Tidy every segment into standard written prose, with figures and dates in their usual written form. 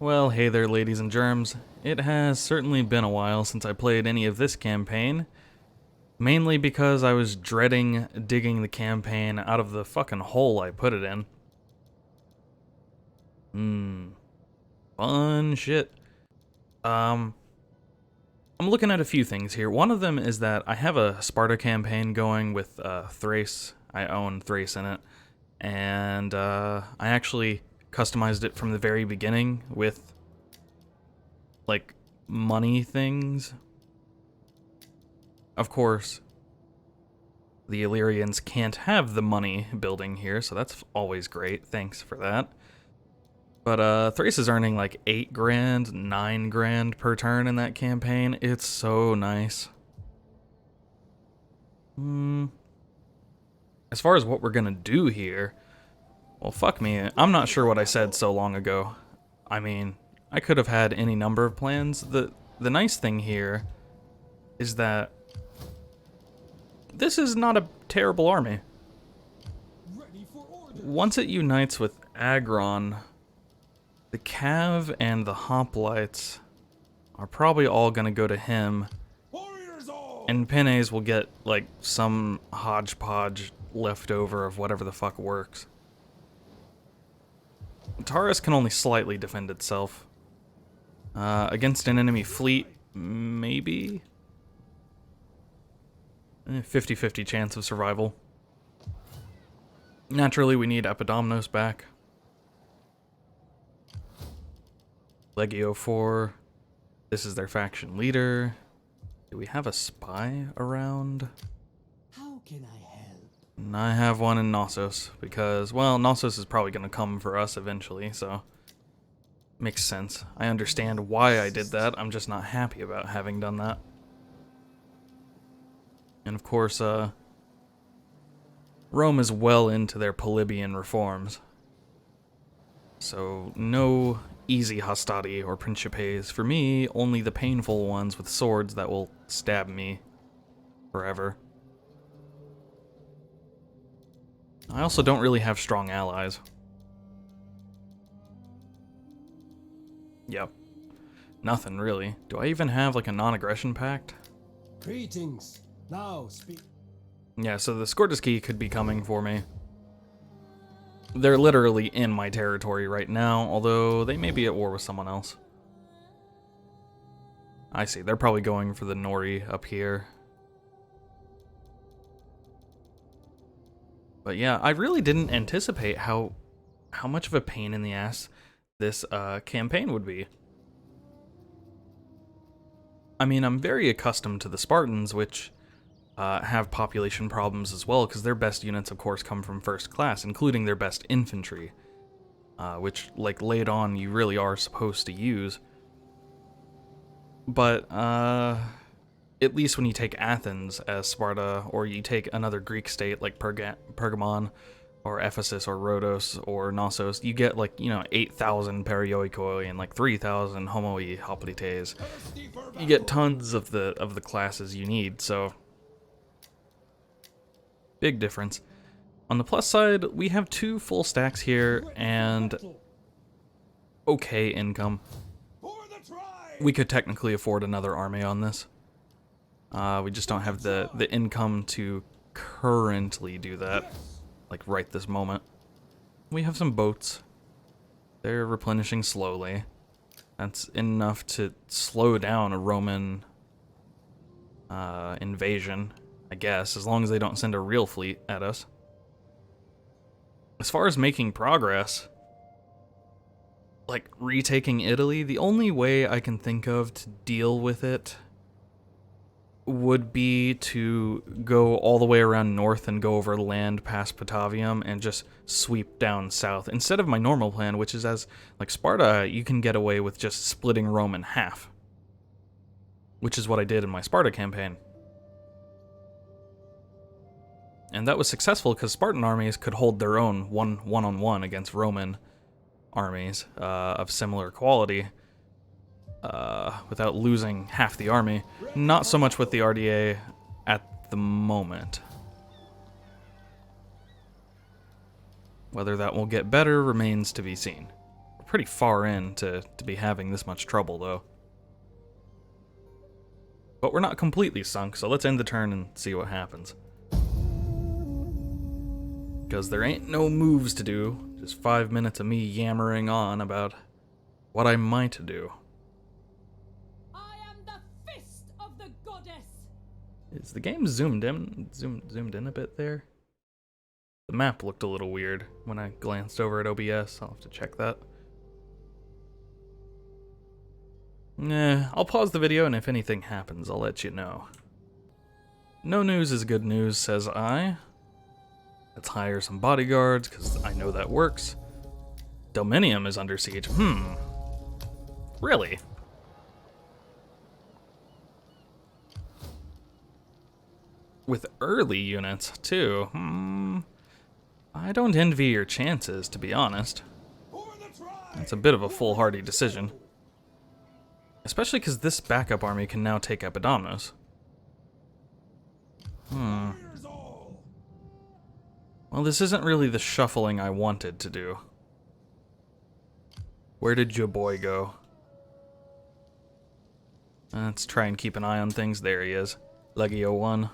Well, hey there, ladies and germs. It has certainly been a while since I played any of this campaign, mainly because I was dreading digging the campaign out of the fucking hole I put it in. Fun shit. I'm looking at a few things here. One of them is that I have a Sparta campaign going with Thrace. I own Thrace in it, and I actually customized it from the very beginning with like money things. Of course, the Illyrians can't have the money building here, so that's always great. Thanks for that. But Thrace is earning like 8 grand, 9 grand per turn in that campaign. It's so nice. As far as what we're gonna do here, well, fuck me. I'm not sure what I said so long ago. I mean, I could have had any number of plans. The nice thing here is that this is not a terrible army. Once it unites with Agron, the Cav and the Hoplites are probably all gonna go to him, and Pinnays will get like some hodgepodge left over of whatever the fuck works. Taurus can only slightly defend itself. Against an enemy fleet, maybe? 50-50 chance of survival. Naturally, we need Epidomnos back. Legio 4. This is their faction leader. Do we have a spy around? How can I help? And I have one in Knossos, because, well, Knossos is probably going to come for us eventually, so makes sense. I understand why I did that, I'm just not happy about having done that. And of course, Rome is well into their Polybian reforms. So, no easy hostati or principes. For me, only the painful ones with swords that will stab me forever. I also don't really have strong allies. Yep. Nothing, really. Do I even have, like, a non-aggression pact? Greetings. Now speak. Yeah, so the Skordiski could be coming for me. They're literally in my territory right now, although they may be at war with someone else. I see, they're probably going for the Nori up here. But yeah, I really didn't anticipate how much of a pain in the ass this campaign would be. I mean, I'm very accustomed to the Spartans, which have population problems as well, because their best units, of course, come from first class, including their best infantry, which, like, late on, you really are supposed to use. But, at least when you take Athens as Sparta, or you take another Greek state like Pergamon, or Ephesus, or Rhodos, or Knossos, you get, like, you know, 8,000 Perioikoi and, like, 3,000 Homoi Hoplites. You get tons of the classes you need, so big difference. On the plus side, we have 2 full stacks here, and okay income. We could technically afford another army on this. We just don't have the income to currently do that, like right this moment. We have some boats. They're replenishing slowly. That's enough to slow down a Roman invasion, I guess, as long as they don't send a real fleet at us. As far as making progress, like retaking Italy, the only way I can think of to deal with it would be to go all the way around north and go over land past Patavium and just sweep down south, instead of my normal plan, which is as, like, Sparta, you can get away with just splitting Rome in half, which is what I did in my Sparta campaign. And that was successful because Spartan armies could hold their own one-on-one against Roman armies of similar quality without losing half the army. Not so much with the Ardiaei at the moment. Whether that will get better remains to be seen. We're pretty far in to be having this much trouble, though. But we're not completely sunk, so let's end the turn and see what happens. Because there ain't no moves to do, just 5 minutes of me yammering on about what I might do. I am the fist of the goddess. Is the game zoomed in a bit there? The map looked a little weird when I glanced over at OBS. I'll have to check that. I'll pause the video, and if anything happens, I'll let you know. No news is good news, says I. Let's hire some bodyguards, because I know that works. Dominium is under siege. Really? With early units, too. I don't envy your chances, to be honest. That's a bit of a foolhardy decision. Especially because this backup army can now take Epidamnos. Well, this isn't really the shuffling I wanted to do. Where did your boy go? Let's try and keep an eye on things. There he is. Legio 1.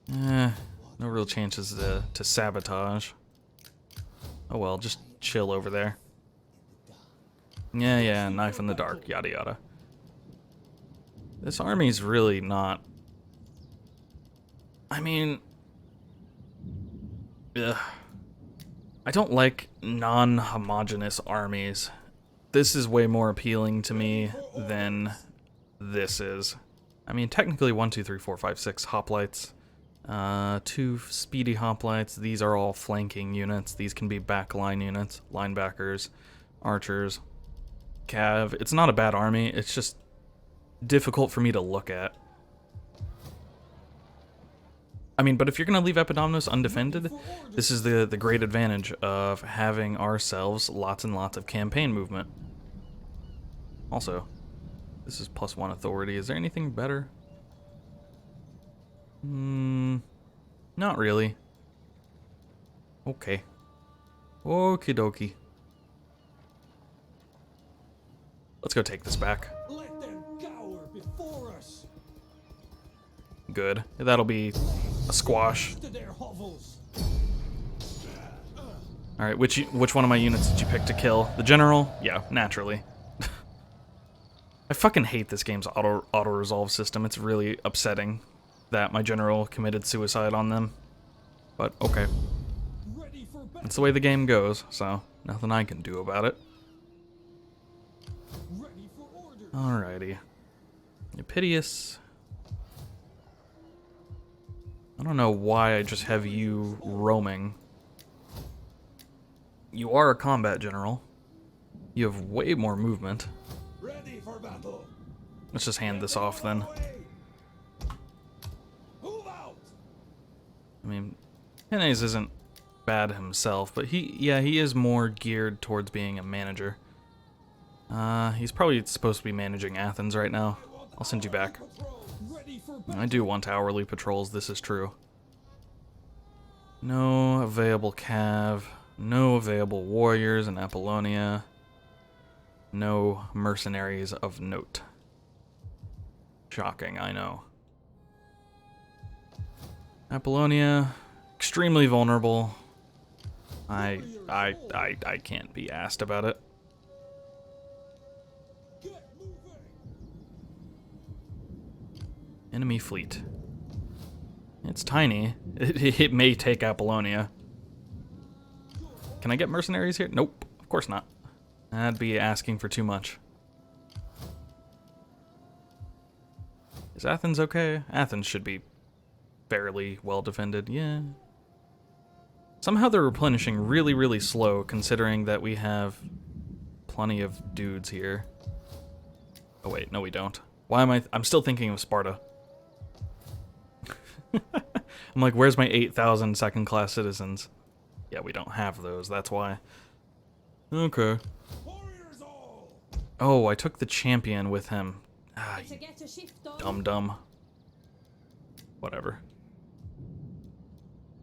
No real chances to sabotage. Oh well, just chill over there. Yeah, knife in the dark, yada yada. This army's really not... I mean... I don't like non-homogeneous armies. This is way more appealing to me than this is. I mean, technically 1, 2, 3, 4, 5, 6 hoplites. 2 speedy hoplites. These are all flanking units. These can be backline units, linebackers, archers, cav. It's not a bad army. It's just difficult for me to look at. I mean, but if you're going to leave Epidamnos undefended, this is the great advantage of having ourselves lots and lots of campaign movement. Also, this is +1 authority. Is there anything better? Not really. Okay. Okie dokie. Let's go take this back. Let them cower before us. Good. That'll be a squash. To their hovels. Alright, which one of my units did you pick to kill? The general? Yeah, naturally. I fucking hate this game's auto-resolve system. It's really upsetting that my general committed suicide on them. But, okay. That's the way the game goes, so nothing I can do about it. Alrighty. Epitius. I don't know why I just have you roaming. You are a combat general. You have way more movement. Ready for battle. Let's just hand this off then. Move out. I mean, Penes isn't bad himself, but he is more geared towards being a manager. He's probably supposed to be managing Athens right now. I'll send you back. I do want hourly patrols, this is true. No available cav, no available warriors in Apollonia, no mercenaries of note. Shocking, I know. Apollonia, extremely vulnerable. I can't be asked about it. Enemy fleet. It's tiny. It may take Apollonia. Can I get mercenaries here? Nope, of course not. That'd be asking for too much. Is Athens okay? Athens should be fairly well defended, yeah. Somehow they're replenishing really, really slow, considering that we have plenty of dudes here. Oh wait, no we don't. Why am I'm still thinking of Sparta. I'm like, where's my 8,000 second-class citizens? Yeah, we don't have those, that's why. Okay. Oh, I took the champion with him. Ah, dumb. Whatever.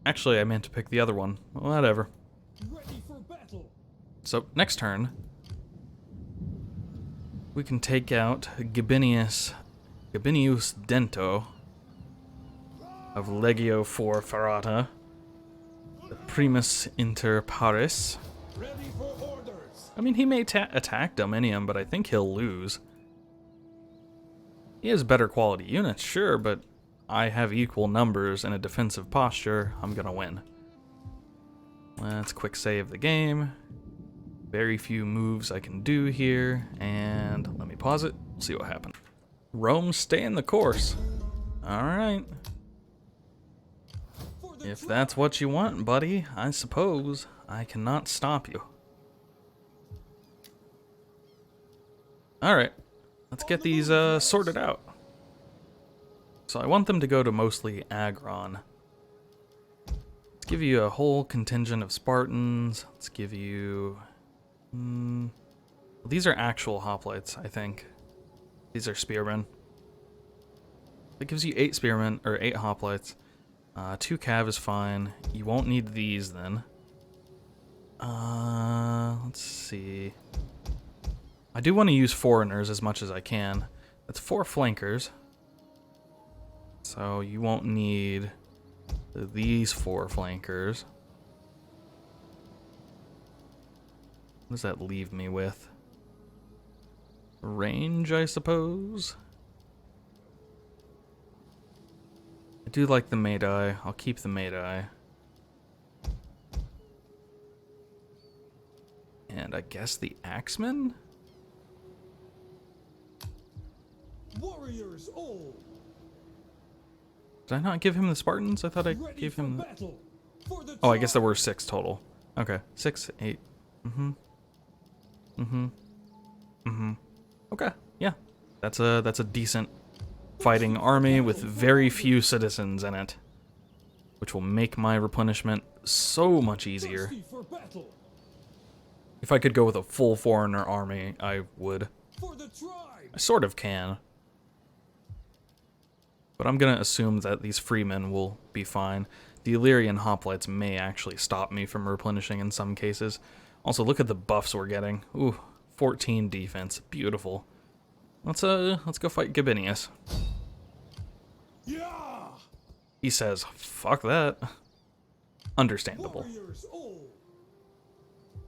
Actually, I meant to pick the other one. Whatever. Ready for battle. So, next turn, we can take out Gabinius Dento of Legio for Ferrata, the Primus Inter Pares. Ready for orders. I mean, he may attack Dominium, but I think he'll lose. He has better quality units, sure, but I have equal numbers and a defensive posture. I'm gonna win. Let's quick save the game. Very few moves I can do here, and let me pause it. We'll see what happens. Rome, stay in the course. Alright. If that's what you want, buddy, I suppose I cannot stop you. Alright, let's get these sorted out. So I want them to go to mostly Agron. Let's give you a whole contingent of Spartans. Let's give you... well, these are actual hoplites, I think. These are spearmen. That gives you 8 spearmen, or 8 hoplites. 2 cav is fine. You won't need these then. Let's see. I do want to use foreigners as much as I can. That's 4 flankers. So you won't need these 4 flankers. What does that leave me with? Range, I suppose? I do like the Maedai. I'll keep the Maedai. And I guess the Axemen? Warriors all. Did I not give him the Spartans? I thought I Ready gave for him... battle. For the Oh, I guess there tribe. were 6 total. Okay, 6, 8. Okay, yeah. That's a decent fighting army with very few citizens in it, which will make my replenishment so much easier. Thirsty for battle. If I could go with a full foreigner army, I would. For the tribe. I sort of can. But I'm gonna assume that these freemen will be fine. The Illyrian hoplites may actually stop me from replenishing in some cases. Also, look at the buffs we're getting. Ooh, 14 defense. Beautiful. Let's go fight Gabinius. Yeah. He says, fuck that. Understandable. Warriors all.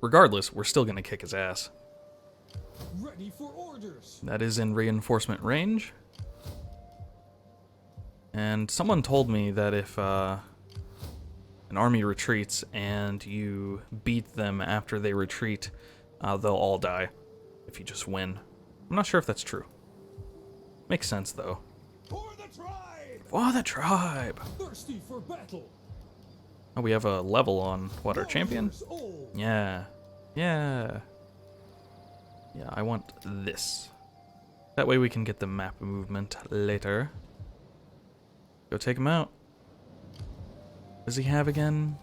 Regardless, we're still gonna kick his ass. Ready for orders. That is in reinforcement range. And someone told me that if an army retreats and you beat them after they retreat, they'll all die if you just win. I'm not sure if that's true. Makes sense, though. For the tribe. For the tribe! Thirsty for battle. Oh, we have a level on, what, our champion? Warriors all. Yeah. Yeah. Yeah, I want this. That way we can get the map movement later. Go take him out. What does he have again?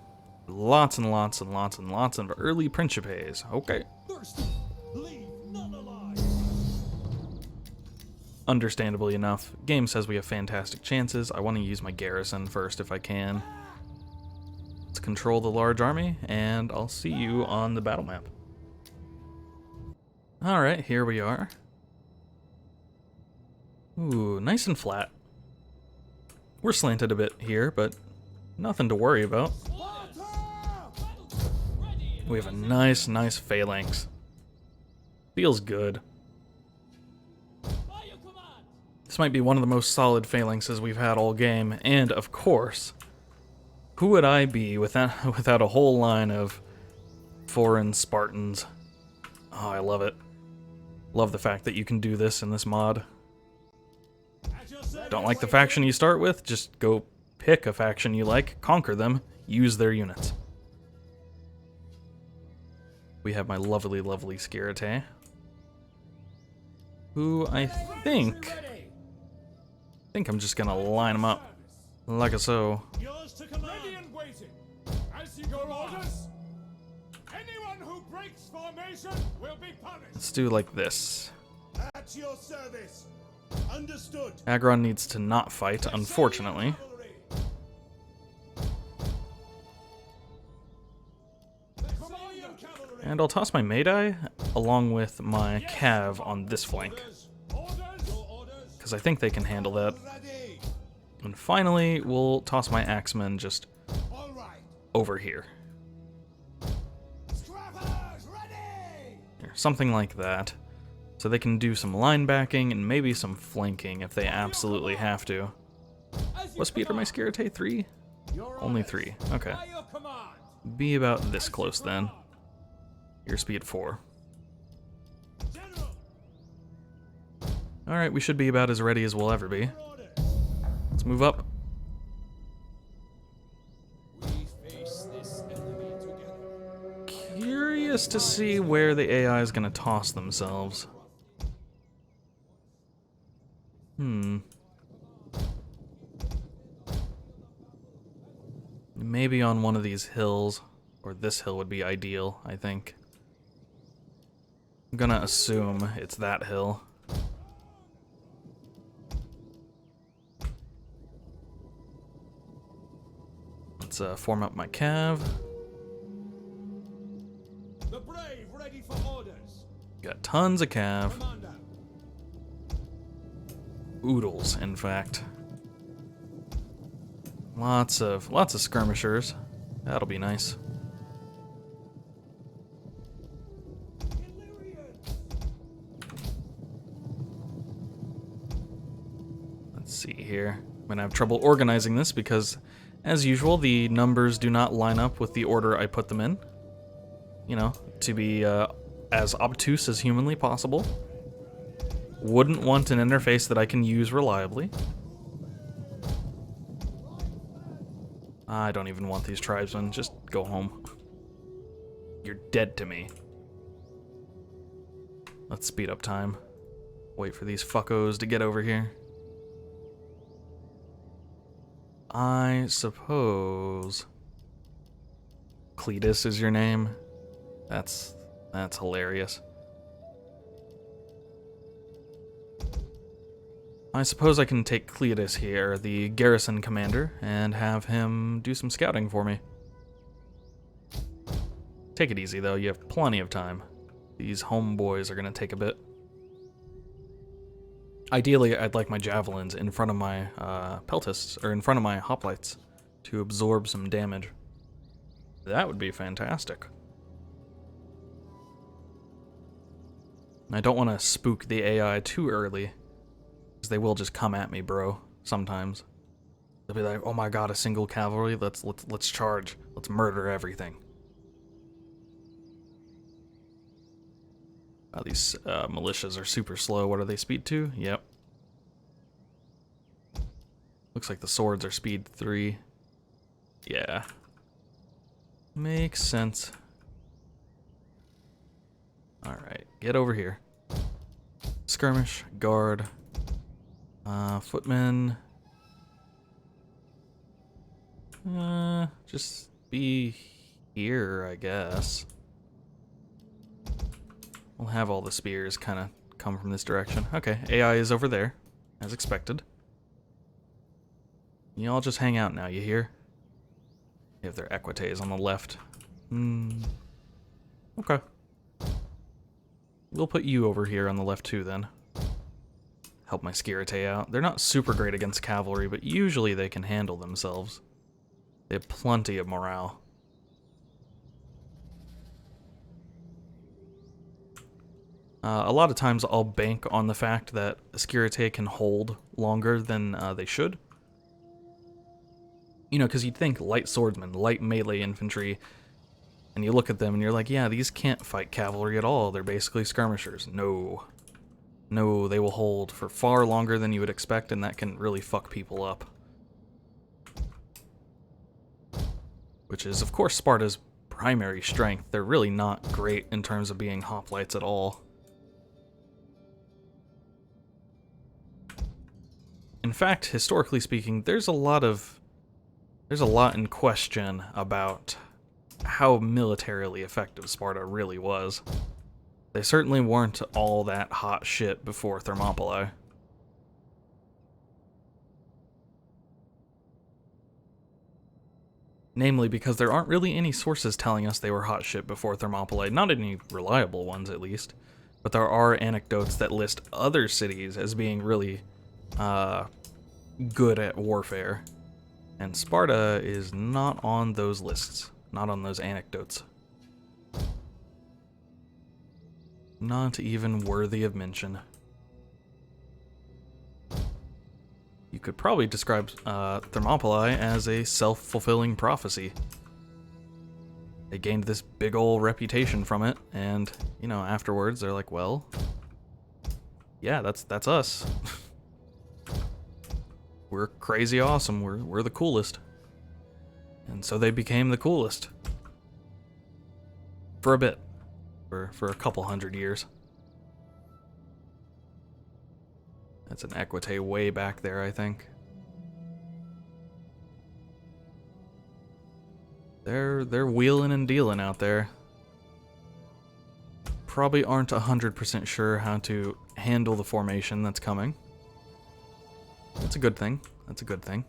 Lots and lots and lots and lots of early Principes. Okay. Thirsty. Leave none alive. Understandably enough, game says we have fantastic chances. I want to use my garrison first if I can. Let's control the large army, and I'll see you on the battle map. Alright, here we are. Ooh, nice and flat. We're slanted a bit here, but nothing to worry about. We have a nice phalanx. Feels good. This might be one of the most solid phalanxes we've had all game, and of course, who would I be without a whole line of foreign Spartans? Oh, I love it. Love the fact that you can do this in this mod. Don't like the faction you start with? Just go pick a faction you like, conquer them, use their units. We have my lovely, lovely Skirite, who I think I'm just gonna line them up like a so. Yours to command. Ready and waiting. As you go orders. Anyone who breaks formation will be punished. Let's do like this. At your service. Understood. Agron needs to not fight, unfortunately. And I'll toss my Medai along with my Cav on this flank, because I think they can handle that. And finally, we'll toss my Axemen just over here. Or something like that. So they can do some line backing and maybe some flanking if they absolutely have to. What speed are my Skirite? 3? Only 3. Okay. Be about this close then. Your speed 4. Alright, we should be about as ready as we'll ever be. Let's move up. Curious to see where the AI is going to toss themselves. Maybe on one of these hills, or this hill would be ideal, I think. I'm gonna assume it's that hill. Let's form up my Cav. The brave ready for orders. Got tons of Cav. Oodles, in fact. Lots of skirmishers. That'll be nice. Let's see here. I'm gonna have trouble organizing this because, as usual, the numbers do not line up with the order I put them in. You know, to be as obtuse as humanly possible. Wouldn't want an interface that I can use reliably. I don't even want these tribesmen. Just go home. You're dead to me. Let's speed up time. Wait for these fuckos to get over here. I suppose Cletus is your name. That's hilarious. I suppose I can take Cletus here, the garrison commander, and have him do some scouting for me. Take it easy, though. You have plenty of time. These homeboys are going to take a bit. Ideally, I'd like my javelins in front of my peltists, or in front of my hoplites, to absorb some damage. That would be fantastic. I don't want to spook the AI too early. They will just come at me, bro. Sometimes they'll be like, "Oh my god, a single cavalry! Let's charge! Let's murder everything!" These militias are super slow. What are they, speed 2? Yep. Looks like the swords are speed 3. Yeah. Makes sense. All right, get over here. Skirmish, guard. Footmen. Just be here, I guess. We'll have all the spears kind of come from this direction. Okay, AI is over there, as expected. Y'all just hang out now, you hear? They have their equites on the left. Okay. We'll put you over here on the left too, then. Help my Skirite out. They're not super great against cavalry, but usually they can handle themselves. They have plenty of morale. A lot of times I'll bank on the fact that Skirite can hold longer than they should. You know, because you'd think light swordsmen, light melee infantry, and you look at them and you're like, yeah, these can't fight cavalry at all. They're basically skirmishers. No. No, they will hold for far longer than you would expect, and that can really fuck people up. Which is, of course, Sparta's primary strength. They're really not great in terms of being hoplites at all. In fact, historically speaking, there's a lot in question about how militarily effective Sparta really was. They certainly weren't all that hot shit before Thermopylae. Namely because there aren't really any sources telling us they were hot shit before Thermopylae, not any reliable ones at least, but there are anecdotes that list other cities as being really good at warfare, and Sparta is not on those lists, not on those anecdotes. Not even worthy of mention. You could probably describe Thermopylae as a self-fulfilling prophecy. They gained this big ol' reputation from it, and, you know, afterwards they're like, well, yeah, that's us. We're crazy awesome, we're the coolest. And so they became the coolest. For a bit. For a couple hundred years. That's an Equite way back there, I think. They're wheeling and dealing out there. Probably aren't 100% sure how to handle the formation that's coming. That's a good thing. That's a good thing.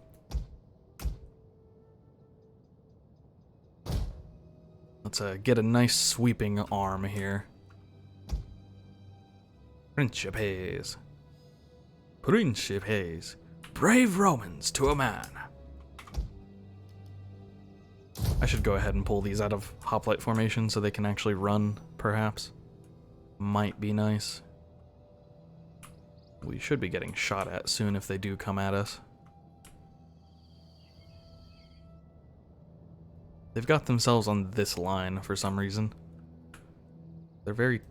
Let's get a nice sweeping arm here. Principes. Principes. Brave Romans to a man. I should go ahead and pull these out of hoplite formation so they can actually run, perhaps. Might be nice. We should be getting shot at soon if they do come at us. They've got themselves on this line for some reason. They're very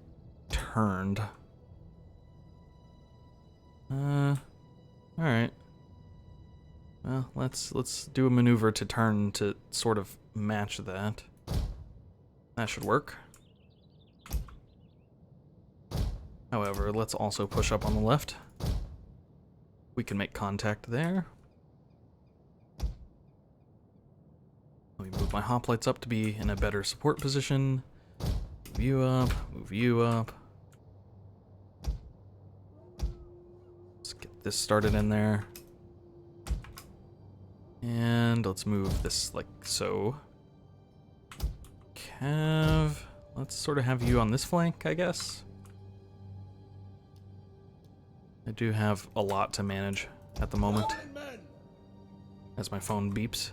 turned. Alright. Well, let's do a maneuver to turn to sort of match that. That should work. However, let's also push up on the left. We can make contact there. Let me move my hoplites up to be in a better support position. Move you up, move you up. Let's get this started in there. And let's move this like so. Cav, let's sort of have you on this flank, I guess. I do have a lot to manage at the moment as my phone beeps.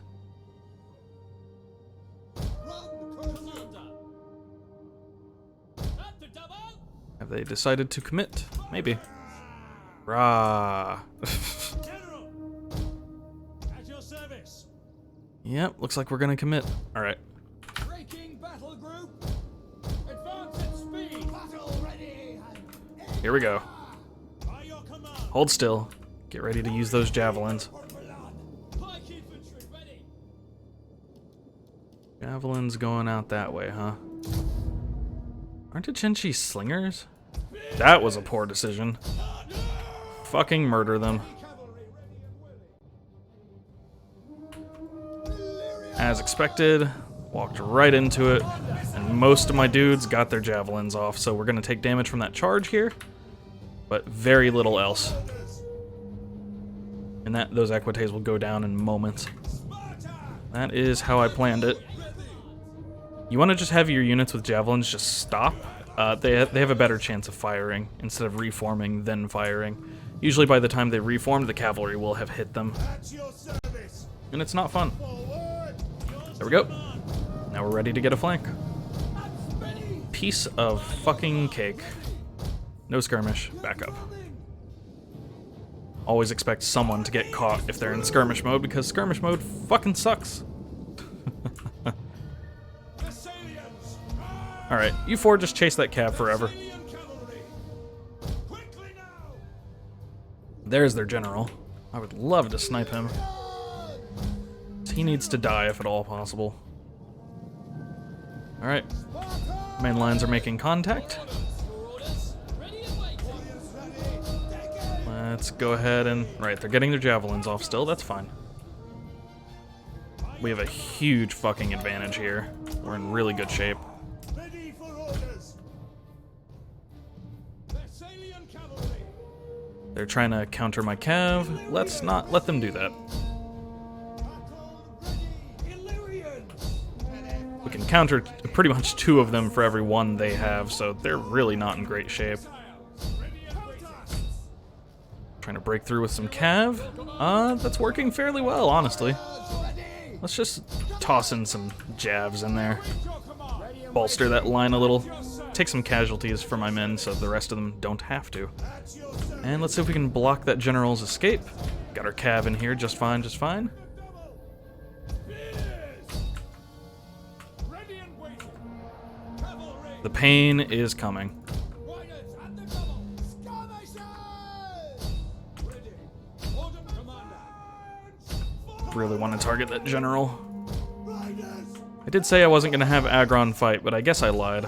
Have they decided to commit? Maybe. Rah. General, at your service. Yep, looks like we're gonna commit. Alright. Breaking battle group. Advance at speed. Battle ready. Here we go. By your command. Hold still. Get ready to use those javelins. Pike infantry ready. Javelins going out that way, huh? Aren't Achinchi slingers? That was a poor decision. Fucking murder them. Cavalry ready and willing. As expected, walked right into it, and most of my dudes got their javelins off, so we're gonna take damage from that charge here, but very little else. And those Equites will go down in moments. That is how I planned it. You want to just have your units with javelins just stop. They have a better chance of firing instead of reforming then firing. Usually by the time they reform, the cavalry will have hit them. At your service. And it's not fun. Forward. There we go. Now we're ready to get a flank. Piece of fucking cake. No skirmish. Back up. Always expect someone to get caught if they're in skirmish mode, because skirmish mode fucking sucks. Thessalians. Alright, you four just chase that cab forever. Thessalian cavalry. Quickly now. There's their general. I would love to snipe him. He needs to die if at all possible. Alright. Main lines are making contact. Let's go ahead and... Right, they're getting their javelins off still. That's fine. We have a huge fucking advantage here. We're in really good shape. Ready for orders. Thessalian cavalry. They're trying to counter my cav. Let's not let them do that. Battle ready. Illyrian. can counter pretty much 2 of them for every 1 they have, so they're really not in great shape. Trying to break through with some cav. That's working fairly well, honestly. Let's just toss in some jabs in there. Bolster that line a little. Take some casualties for my men so the rest of them don't have to. And let's see if we can block that general's escape. Got our cav in here just fine, just fine. The pain is coming. Really want to target that general. I did say I wasn't going to have Agron fight, but I guess I lied.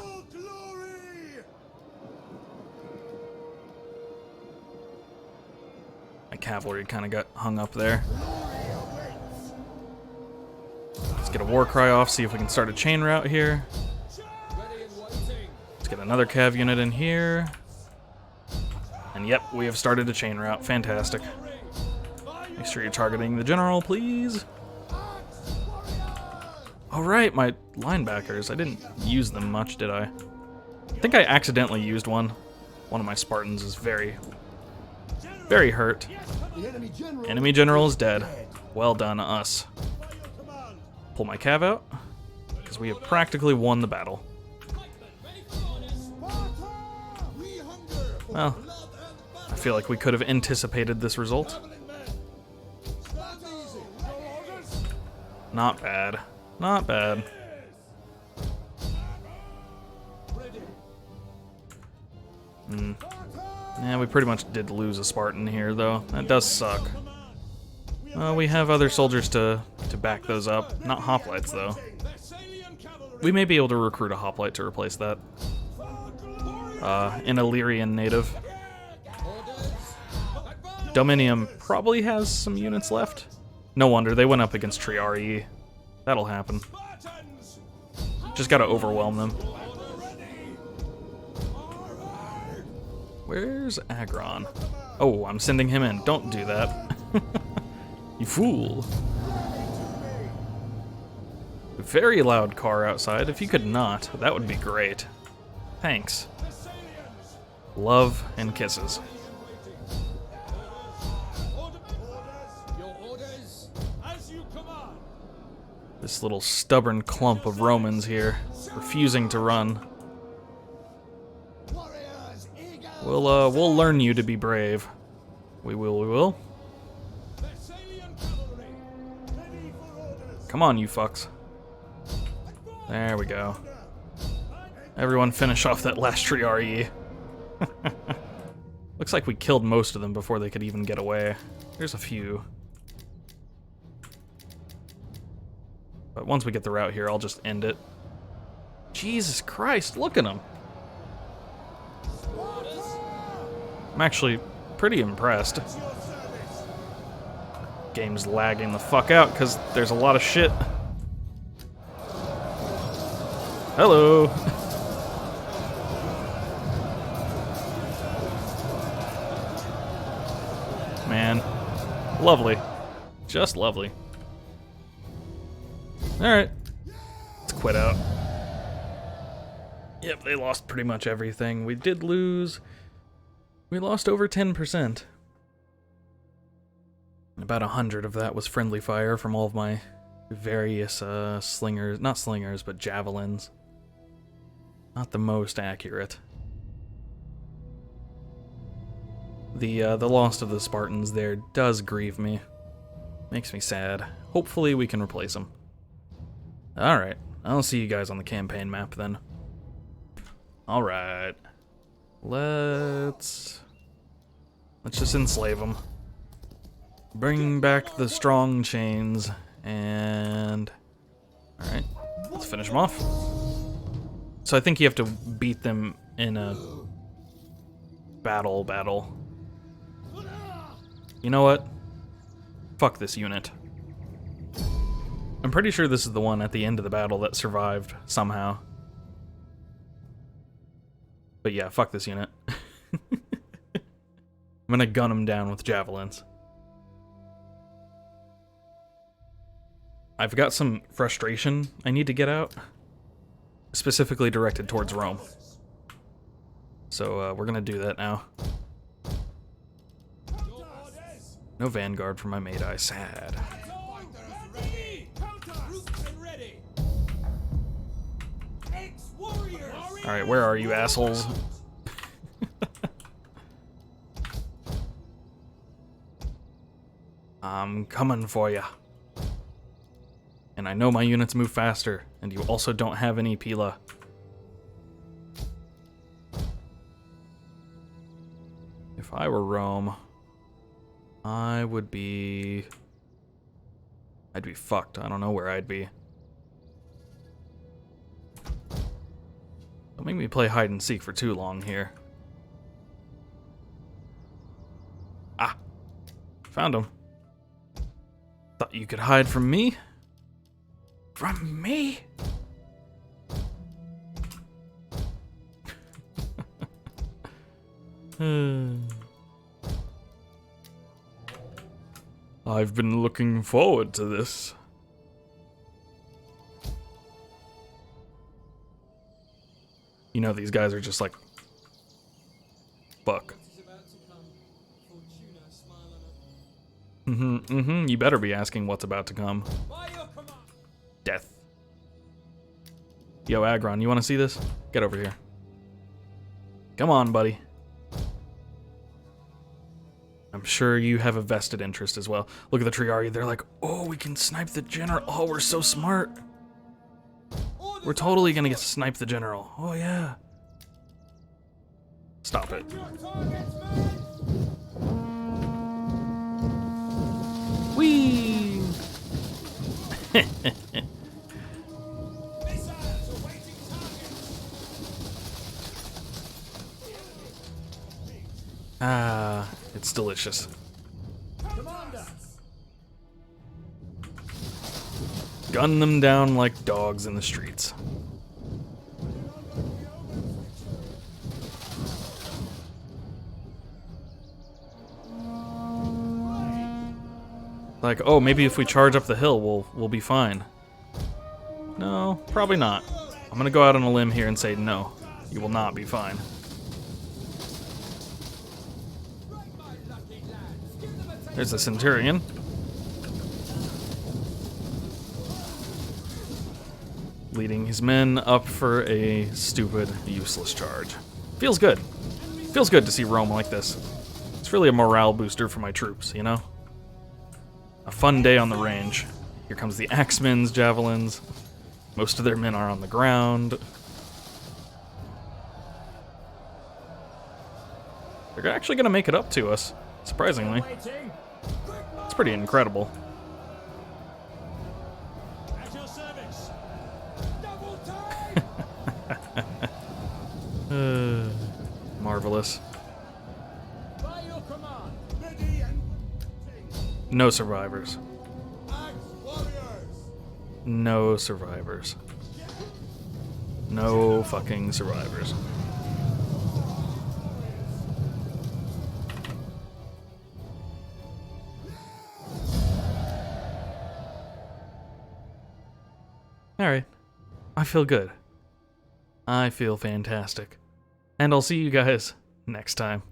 My cavalry kind of got hung up there. Let's get a war cry off, see if we can start a chain route here. Let's get another cav unit in here. And yep, we have started a chain route. Fantastic. Make sure you're targeting the general, please. Alright, my linebackers. I didn't use them much, did I? I think I accidentally used one. One of my Spartans is very hurt. Enemy general is dead. Well done, us. Pull my cav out, because we have practically won the battle. Well, I feel like we could have anticipated this result. Not bad. Not bad. Yeah, we pretty much did lose a Spartan here, though. That does suck. Well, we have other soldiers to back those up. Not hoplites, though. We may be able to recruit a hoplite to replace that. An Illyrian native. Dominium probably has some units left. No wonder, they went up against Ardiaei. That'll happen. Just gotta overwhelm them. Where's Agron? Oh, I'm sending him in. Don't do that. You fool. Very loud car outside. If you could not, that would be great. Thanks. Love and kisses. This little stubborn clump of Romans here, refusing to run. We'll learn you to be brave. We will. Come on, you fucks. There we go. Everyone finish off that last Ardiaei. Looks like we killed most of them before they could even get away. There's a few. But once we get the route here, I'll just end it. Jesus Christ, look at them. I'm actually pretty impressed. Game's lagging the fuck out because there's a lot of shit. Hello. Man, lovely. Just lovely. Alright, let's quit out. Yep, they lost pretty much everything. We did lose. We lost over 10%. About 100 of that was friendly fire from all of my various slingers. Not slingers, but javelins. Not the most accurate. The loss of the Spartans there does grieve me. Makes me sad. Hopefully we can replace them. Alright, I'll see you guys on the campaign map then. Alright. Let's just enslave them. Bring back the strong chains, and... Alright, let's finish them off. So I think you have to beat them in a battle. You know what? Fuck this unit. I'm pretty sure this is the one at the end of the battle that survived somehow. But yeah, fuck this unit. I'm gonna gun him down with javelins. I've got some frustration I need to get out. specifically directed towards Rome. So we're gonna do that now. No vanguard for my mate-eye. Sad. Alright, where are you, assholes? I'm coming for ya. And I know my units move faster, and you also don't have any Pila. If I were Rome, I'd be fucked. I don't know where I'd be. Don't make me play hide and seek for too long here. Ah, found him. Thought you could hide from me? From me? I've been looking forward to this. You know, these guys are just like, fuck. You better be asking what's about to come. Death. Yo, Agron, you want to see this? Get over here. Come on, buddy. I'm sure you have a vested interest as well. Look at the Triarii. They're like, oh, we can snipe the general. Oh, we're so smart. We're totally gonna get to snipe the general. Oh, yeah. Stop it. Whee! Ah, it's delicious. Gun them down like dogs in the streets. Like, oh, maybe if we charge up the hill, we'll be fine. No, probably not. I'm gonna go out on a limb here and say no. You will not be fine. There's the Centurion. Leading his men up for a stupid, useless charge. Feels good. Feels good to see Rome like this. It's really a morale booster for my troops, you know? A fun day on the range. Here comes the Axemen's javelins. Most of their men are on the ground. They're actually gonna make it up to us, surprisingly. It's pretty incredible. Marvelous. No survivors. No survivors. No fucking survivors. Alright. I feel good. I feel fantastic. And I'll see you guys next time.